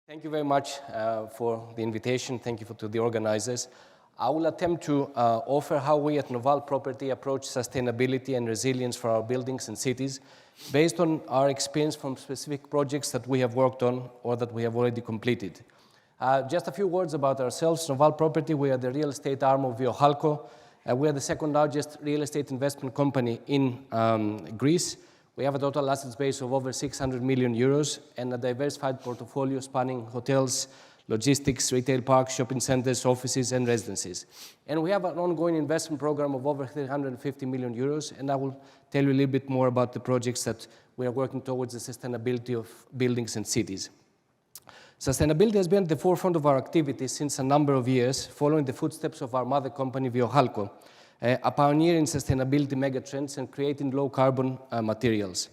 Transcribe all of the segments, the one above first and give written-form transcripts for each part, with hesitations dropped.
Thank you very much for the invitation. Thank you to the organizers. I will attempt to offer how we at Noval Property approach sustainability and resilience for our buildings and cities based on our experience from specific projects that we have worked on or that we have already completed. Just a few words about ourselves. Noval Property, we are the real estate arm of Viohalco. We are the second largest real estate investment company in Greece. We have a total assets base of over 600 million euros and a diversified portfolio spanning hotels, logistics, retail parks, shopping centers, offices, and residences. And we have an ongoing investment program of over 350 million euros, and I will tell you a little bit more about the projects that we are working towards the sustainability of buildings and cities. Sustainability has been at the forefront of our activities since a number of years, following the footsteps of our mother company, Viohalco, a pioneer in sustainability megatrends and creating low-carbon materials.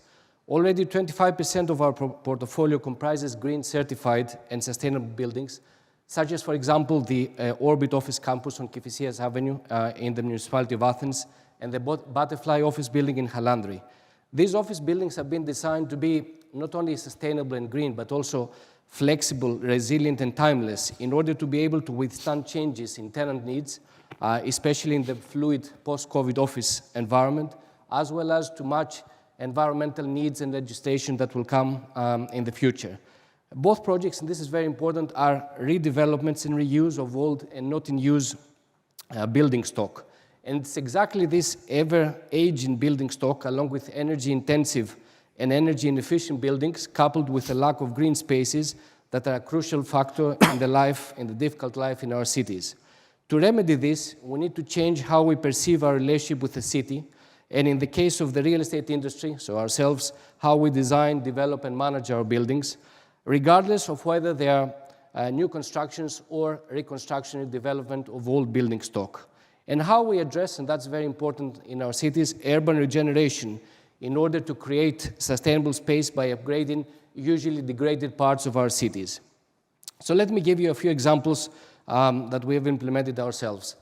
Already 25% of our portfolio comprises green certified and sustainable buildings, such as, for example, the Orbit office campus on Kifisias Avenue in the municipality of Athens and the Butterfly office building in Halandri. These office buildings have been designed to be not only sustainable and green, but also flexible, resilient, and timeless in order to be able to withstand changes in tenant needs, especially in the fluid post-COVID office environment, as well as to match environmental needs and legislation that will come in the future. Both projects, and this is very important, are redevelopments and reuse of old and not in use building stock. And it's exactly this ever-aging building stock, along with energy-intensive and energy-inefficient buildings, coupled with a lack of green spaces, that are a crucial factor in the difficult life in our cities. To remedy this, we need to change how we perceive our relationship with the city, and in the case of the real estate industry, so ourselves, how we design, develop, and manage our buildings, regardless of whether they are new constructions or reconstruction and development of old building stock. And how we address, and that's very important in our cities, urban regeneration in order to create sustainable space by upgrading usually degraded parts of our cities. So let me give you a few examples that we have implemented ourselves.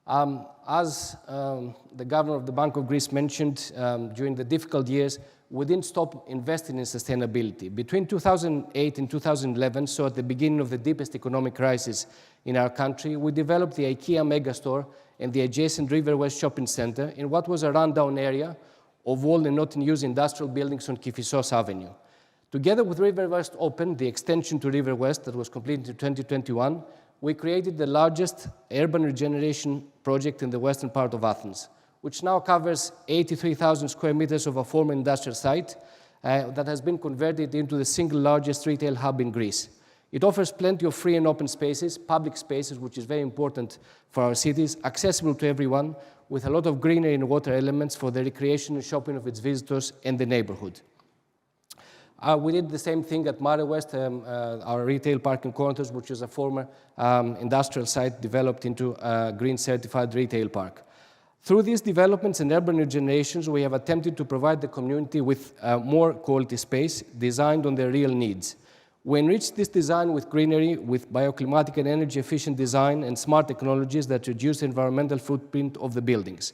As the governor of the Bank of Greece mentioned, during the difficult years, we didn't stop investing in sustainability. Between 2008 and 2011, so at the beginning of the deepest economic crisis in our country, we developed the IKEA megastore and the adjacent River West shopping center in what was a rundown area of old and not in use industrial buildings on Kifisias Avenue. Together with River West Open, the extension to River West that was completed in 2021, we created the largest urban regeneration project in the western part of Athens, which now covers 83,000 square meters of a former industrial site that has been converted into the single largest retail hub in Greece. It offers plenty of free and open spaces, public spaces, which is very important for our cities, accessible to everyone, with a lot of greenery and water elements for the recreation and shopping of its visitors and the neighborhood. We did the same thing at Mare West, our retail park in Corinthos, which is a former industrial site developed into a green certified retail park. Through these developments and urban regenerations, we have attempted to provide the community with more quality space designed on their real needs. We enriched this design with greenery, with bioclimatic and energy efficient design and smart technologies that reduce the environmental footprint of the buildings.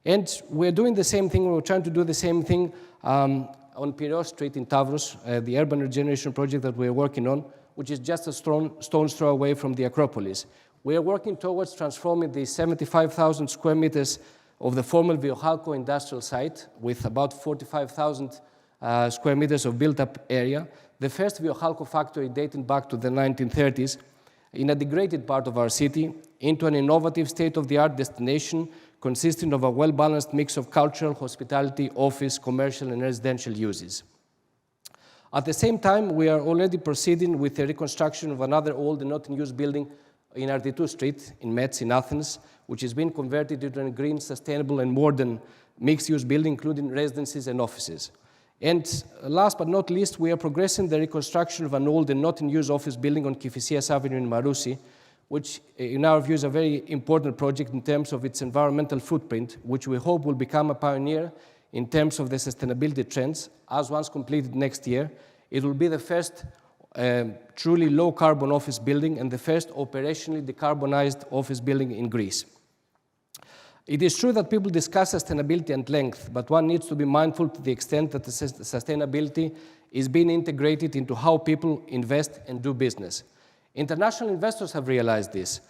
And we're doing the same thing, we're trying to do the same thing on Piraeus Street in Tavros, the urban regeneration project that we're working on, which is just a stone's throw away from the Acropolis. We are working towards transforming the 75,000 square meters of the former Viohalco industrial site with about 45,000 square meters of built-up area, the first Viohalco factory dating back to the 1930s, in a degraded part of our city, into an innovative state-of-the-art destination consisting of a well-balanced mix of cultural, hospitality, office, commercial, and residential uses. At the same time, we are already proceeding with the reconstruction of another old and not in use building in Artitou Street in Metz in Athens, which has been converted into a green, sustainable, and modern mixed-use building, including residences and offices. And last but not least, we are progressing the reconstruction of an old and not in use office building on Kifisias Avenue in Marousi, which in our view is a very important project in terms of its environmental footprint, which we hope will become a pioneer in terms of the sustainability trends. As once completed next year, it will be the first truly low-carbon office building and the first operationally decarbonized office building in Greece. It is true that people discuss sustainability at length, but one needs to be mindful to the extent that the sustainability is being integrated into how people invest and do business. International investors have realized this,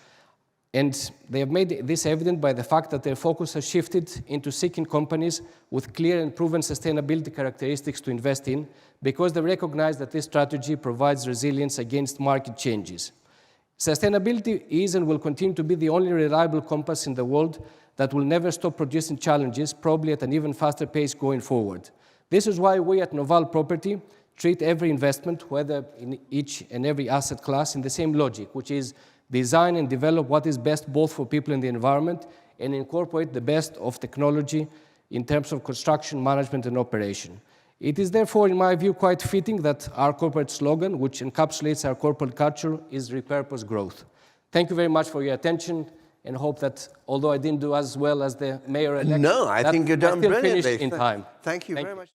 and they have made this evident by the fact that their focus has shifted into seeking companies with clear and proven sustainability characteristics to invest in, because they recognize that this strategy provides resilience against market changes. Sustainability is and will continue to be the only reliable compass in the world that will never stop producing challenges, probably at an even faster pace going forward. This is why we at Noval Property treat every investment, whether in each and every asset class, in the same logic, which is design and develop what is best both for people and the environment, and incorporate the best of technology in terms of construction, management, and operation. It is therefore, in my view, quite fitting that our corporate slogan, which encapsulates our corporate culture, is repurpose growth. Thank you very much for your attention, and hope that, although I didn't do as well as the mayor-elect, no, I think you're done brilliantly. Finished in time. Thank you very much.